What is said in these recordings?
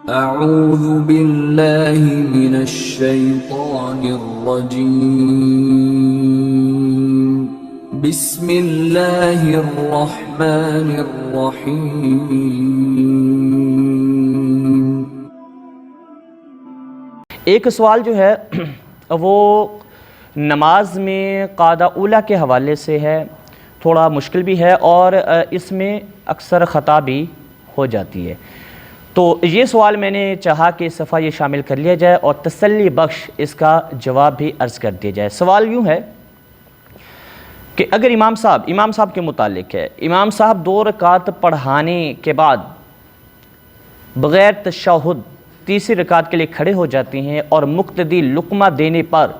اعوذ باللہ من الشیطان الرجیم بسم اللہ الرحمن الرحیم۔ ایک سوال جو ہے وہ نماز میں قاعدہ اولیٰ کے حوالے سے ہے، تھوڑا مشکل بھی ہے اور اس میں اکثر خطا بھی ہو جاتی ہے، تو یہ سوال میں نے چاہا کہ اس دفعہ یہ شامل کر لیا جائے اور تسلی بخش اس کا جواب بھی عرض کر دیا جائے۔ سوال یوں ہے کہ اگر امام صاحب کے متعلق ہے، امام صاحب 2 رکعت پڑھانے کے بعد بغیر تشہد تیسری رکعت کے لیے کھڑے ہو جاتے ہیں اور مقتدی لقمہ دینے پر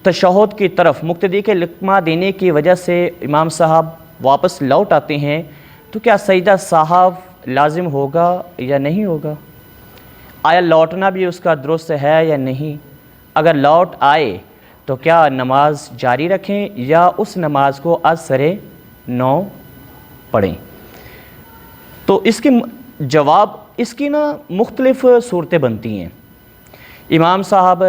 تشہد کی طرف مقتدی کے لقمہ دینے کی وجہ سے امام صاحب واپس لوٹ آتے ہیں، تو کیا سجدہ صاحب لازم ہوگا یا نہیں ہوگا؟ آیا لوٹنا بھی اس کا درست ہے یا نہیں؟ اگر لوٹ آئے تو کیا نماز جاری رکھیں یا اس نماز کو از سر نو پڑھیں؟ تو اس کے جواب اس کی مختلف صورتیں بنتی ہیں۔ امام صاحب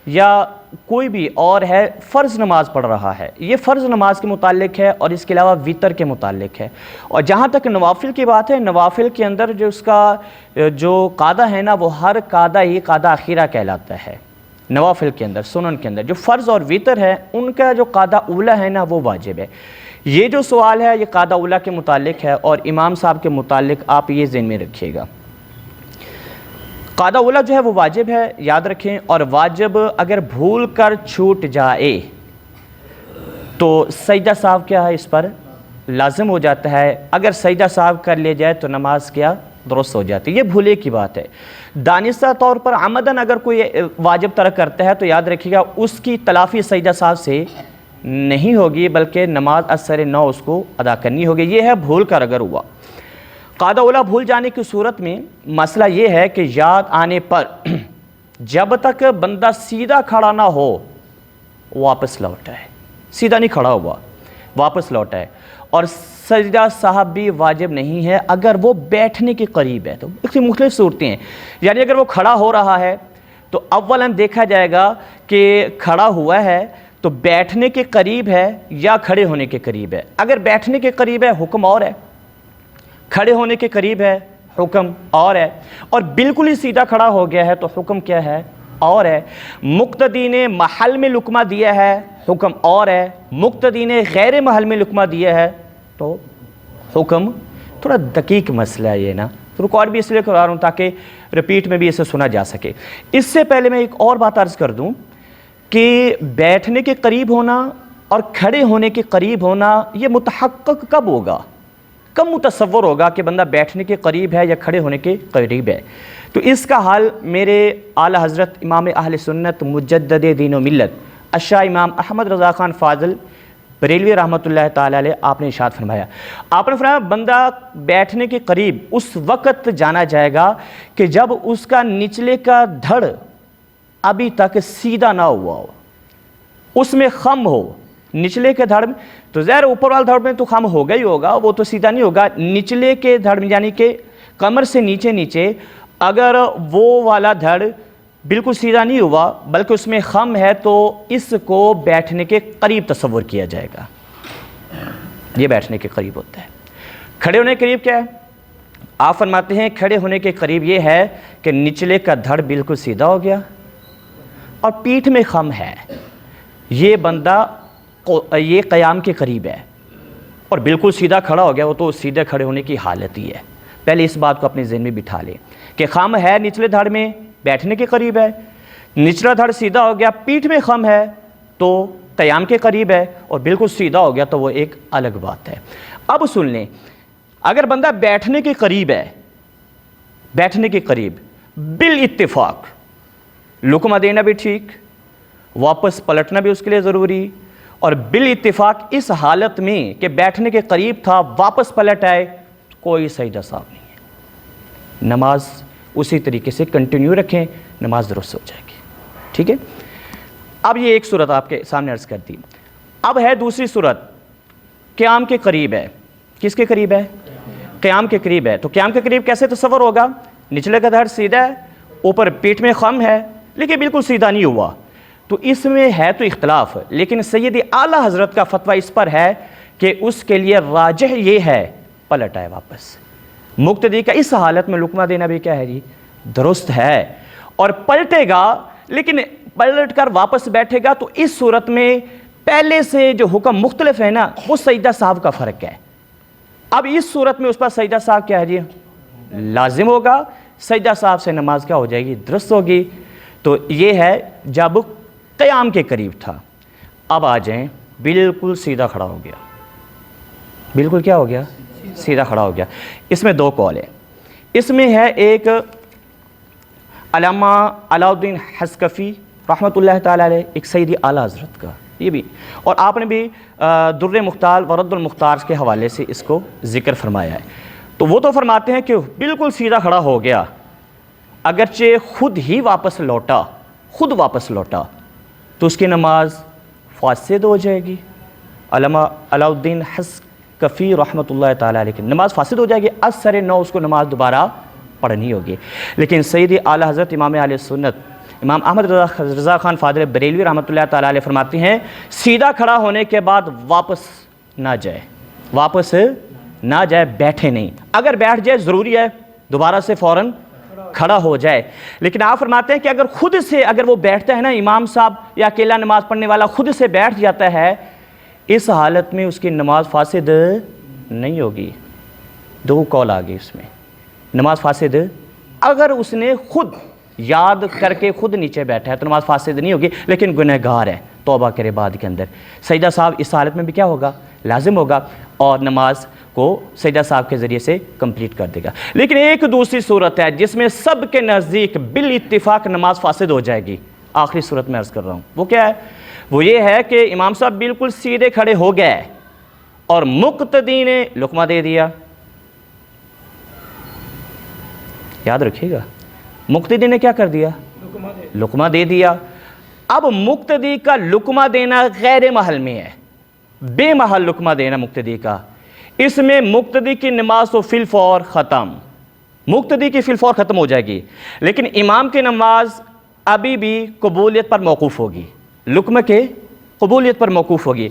یا کوئی بھی اور ہے فرض نماز پڑھ رہا ہے، یہ فرض نماز کے متعلق ہے اور اس کے علاوہ وتر کے متعلق ہے، اور جہاں تک نوافل کی بات ہے، نوافل کے اندر جو اس کا جو قاعدہ ہے وہ ہر قاعدہ ہی قاعدہ اخیرہ کہلاتا ہے۔ نوافل کے اندر سنن کے اندر جو فرض اور وتر ہے ان کا جو قاعدہ اولیٰ ہے وہ واجب ہے۔ یہ جو سوال ہے یہ قاعدہ اولیٰ کے متعلق ہے اور امام صاحب کے متعلق آپ یہ ذہن میں رکھیے گا، قاعدہ اولیٰ جو ہے وہ واجب ہے، یاد رکھیں، اور واجب اگر بھول کر چھوٹ جائے تو سجدہ صاحب کیا ہے اس پر لازم ہو جاتا ہے، اگر سجدہ صاحب کر لے جائے تو نماز کیا درست ہو جاتی ہے۔ یہ بھولے کی بات ہے، دانستہ طور پر عمدن اگر کوئی واجب ترک کرتا ہے تو یاد رکھیے گا اس کی تلافی سجدہ صاحب سے نہیں ہوگی بلکہ نماز از سر نو اس کو ادا کرنی ہوگی۔ یہ ہے بھول کر اگر ہوا۔ قاعدہ اولیٰ بھول جانے کی صورت میں مسئلہ یہ ہے کہ یاد آنے پر جب تک بندہ سیدھا کھڑا نہ ہو واپس لوٹا ہے، سیدھا نہیں کھڑا ہوا واپس لوٹا ہے، اور سجدہ صاحب بھی واجب نہیں ہے اگر وہ بیٹھنے کے قریب ہے۔ تو اس کی مختلف صورتیں ہیں، یعنی اگر وہ کھڑا ہو رہا ہے تو اولاً دیکھا جائے گا کہ کھڑا ہوا ہے تو بیٹھنے کے قریب ہے یا کھڑے ہونے کے قریب ہے۔ اگر بیٹھنے کے قریب ہے حکم اور ہے، کھڑے ہونے کے قریب ہے حکم اور ہے، اور بالکل ہی سیدھا کھڑا ہو گیا ہے تو حکم کیا ہے اور ہے۔ مقتدی نے محل میں لقمہ دیا ہے حکم اور ہے، مقتدی نے غیر محل میں لقمہ دیا ہے تو حکم۔ تھوڑا دقیق مسئلہ ہے یہ ریکارڈ بھی اس لیے کرا رہا ہوں تاکہ رپیٹ میں بھی اسے سنا جا سکے۔ اس سے پہلے میں ایک اور بات عرض کر دوں کہ بیٹھنے کے قریب ہونا اور کھڑے ہونے کے قریب ہونا یہ متحقق کب ہوگا، کب متصور ہوگا کہ بندہ بیٹھنے کے قریب ہے یا کھڑے ہونے کے قریب ہے؟ تو اس کا حل میرے اعلیٰ حضرت امام اہل سنت مجدد دین و ملت الشاہ امام احمد رضا خان فاضل بریلوی رحمۃ اللہ تعالی علیہ آپ نے ارشاد فرمایا، آپ نے فرمایا بندہ بیٹھنے کے قریب اس وقت جانا جائے گا کہ جب اس کا نچلے کا دھڑ ابھی تک سیدھا نہ ہوا ہو، اس میں خم ہو، نچلے کے دھڑ میں تو ظاہر اوپر والے دھڑ میں تو خم ہوگا ہی ہوگا، وہ تو سیدھا نہیں ہوگا، نچلے کے دھڑ میں یعنی کہ کمر سے نیچے اگر وہ والا دھڑ بالکل سیدھا نہیں ہوا بلکہ اس میں خم ہے تو اس کو بیٹھنے کے قریب تصور کیا جائے گا، یہ بیٹھنے کے قریب ہوتا ہے۔ کھڑے ہونے کے قریب کیا ہے؟ آپ فرماتے ہیں کھڑے ہونے کے قریب یہ ہے کہ نچلے کا دھڑ بالکل سیدھا ہو گیا اور پیٹھ میں خم ہے، یہ بندہ یہ قیام کے قریب ہے اور بالکل سیدھا کھڑا ہو گیا، وہ تو سیدھے کھڑے ہونے کی حالت ہی ہے۔ پہلے اس بات کو اپنے ذہن میں بٹھا لیں کہ خم ہے نچلے دھڑ میں، بیٹھنے کے قریب ہے، نچلا دھڑ سیدھا ہو گیا، پیٹھ میں خم ہے تو قیام کے قریب ہے، اور بالکل سیدھا ہو گیا تو وہ ایک الگ بات ہے۔ اب سن لیں، اگر بندہ بیٹھنے کے قریب ہے، بیٹھنے کے قریب بالاتفاق لقمہ دینا بھی ٹھیک، واپس پلٹنا بھی اس کے لیے ضروری، اور بالاتفاق اس حالت میں کہ بیٹھنے کے قریب تھا واپس پلٹ آئے، کوئی سجدہ صاحب نہیں ہے، نماز اسی طریقے سے کنٹینیو رکھیں، نماز درست ہو جائے گی، ٹھیک ہے۔ اب یہ ایک صورت آپ کے سامنے عرض کر دی، اب ہے دوسری صورت، قیام کے قریب ہے۔ کس کے قریب ہے؟ قیام کے قریب ہے۔ تو قیام کے قریب کیسے تصور ہوگا؟ نچلے کا دھڑ سیدھا ہے، اوپر پیٹ میں خم ہے لیکن بالکل سیدھا نہیں ہوا، تو اس میں ہے تو اختلاف، لیکن سید اعلیٰ حضرت کا فتویٰ اس پر ہے کہ اس کے لیے راجح یہ ہے پلٹ آئے واپس۔ مقتدی کا اس حالت میں لقمہ دینا بھی کیا ہے جی، درست ہے، اور پلٹے گا لیکن پلٹ کر واپس بیٹھے گا، تو اس صورت میں پہلے سے جو حکم مختلف ہے نا، وہ سجدہ صاحب کا فرق ہے۔ اب اس صورت میں اس پر سجدہ صاحب کیا ہے جی، لازم ہوگا، سجدہ صاحب سے نماز کیا ہو جائے گی، درست ہوگی۔ تو یہ ہے جب قیام کے قریب تھا۔ اب آ جائیں، بالکل سیدھا کھڑا ہو گیا، بالکل کیا ہو گیا، سیدھا کھڑا ہو گیا۔ اس میں دو قول ہیں، اس میں ہے ایک علامہ علاء الدین حسکفی رحمۃ اللہ تعالیٰ علیہ، ایک سید اعلیٰ حضرت کا، یہ بھی، اور آپ نے بھی در مختار ورد المختار کے حوالے سے اس کو ذکر فرمایا ہے۔ تو وہ تو فرماتے ہیں کہ بالکل سیدھا کھڑا ہو گیا، اگرچہ خود ہی واپس لوٹا، خود واپس لوٹا، تو اس کی نماز فاسد ہو جائے گی۔ علامہ علاء الدین حسکفی رحمۃ اللہ تعالیٰ علیہ کی نماز فاسد ہو جائے گی، اثر نو اس کو نماز دوبارہ پڑھنی ہوگی۔ لیکن سید اعلیٰ حضرت امام اہل سنت امام احمد رضا خان فاضل بریلوی رحمۃ اللہ تعالیٰ علیہ فرماتے ہیں سیدھا کھڑا ہونے کے بعد واپس نہ جائے، واپس نہ جائے، بیٹھے نہیں، اگر بیٹھ جائے ضروری ہے دوبارہ سے فوراً کھڑا ہو جائے۔ لیکن آپ فرماتے ہیں کہ اگر خود سے اگر وہ بیٹھتا ہے نا، امام صاحب یا اکیلا نماز پڑھنے والا خود سے بیٹھ جاتا ہے، اس حالت میں اس کی نماز فاسد نہیں ہوگی۔ دو قول آ گئی اس میں، نماز فاسد اگر اس نے خود یاد کر کے خود نیچے بیٹھا ہے تو نماز فاسد نہیں ہوگی، لیکن گنہگار ہے، توبہ کرے بعد کے اندر۔ سجدہ صاحب اس حالت میں بھی کیا ہوگا، لازم ہوگا، اور نماز کو سجدہ صاحب کے ذریعے سے کمپلیٹ کر دے گا۔ لیکن ایک دوسری صورت ہے جس میں سب کے نزدیک بالاتفاق نماز فاسد ہو جائے گی، آخری صورت میں عرض کر رہا ہوں، وہ کیا ہے؟ وہ یہ ہے کہ امام صاحب بالکل سیدھے کھڑے ہو گئے اور مقتدی نے لقمہ دے دیا۔ یاد رکھیے گا، مقتدی نے کیا کر دیا، لقمہ دے دیا۔ اب مقتدی کا لقمہ دینا غیر محل میں ہے، بے محل لقمہ دینا مقتدی کا، اس میں مقتدی کی نماز تو فی الفور ختم، مقتدی کی فی الفور ختم ہو جائے گی، لیکن امام کی نماز ابھی بھی قبولیت پر موقوف ہوگی، لقمے کے قبولیت پر موقوف ہوگی۔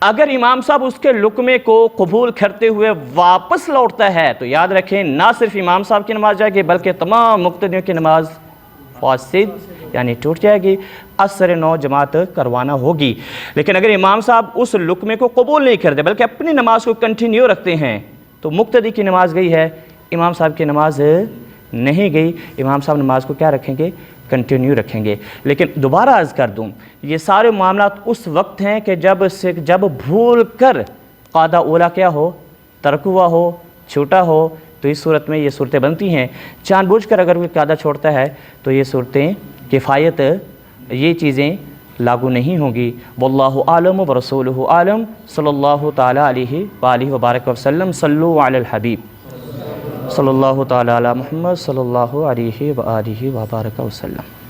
اگر امام صاحب اس کے لقمے کو قبول کرتے ہوئے واپس لوٹتا ہے تو یاد رکھیں نہ صرف امام صاحب کی نماز جائے گی بلکہ تمام مقتدیوں کی نماز فاسد یعنی ٹوٹ جائے گی، اثر نو جماعت کروانا ہوگی۔ لیکن اگر امام صاحب اس لقمے کو قبول نہیں کرتے بلکہ اپنی نماز کو کنٹینیو رکھتے ہیں تو مقتدی کی نماز گئی ہے، امام صاحب کی نماز نہیں گئی، امام صاحب نماز کو کیا رکھیں گے، کنٹینیو رکھیں گے۔ لیکن دوبارہ عرض کر دوں، یہ سارے معاملات اس وقت ہیں کہ جب بھول کر قاعدہ اولا کیا ہو، ترک ہوا ہو، چھوٹا ہو، تو اس صورت میں یہ صورتیں بنتی ہیں۔ جان بوجھ کر اگر کوئی قاعدہ چھوڑتا ہے تو یہ صورتیں کفایت، یہ چیزیں لاگو نہیں ہوں گی۔ واللہ عالم ورسولہ عالم، صلی اللہ تعالیٰ علیہ وآلہ وبارک وسلم، صلو علی الحبیب صلی اللہ تعالیٰ علی محمد صلی اللہ علیہ وآلہ وبارک وسلم۔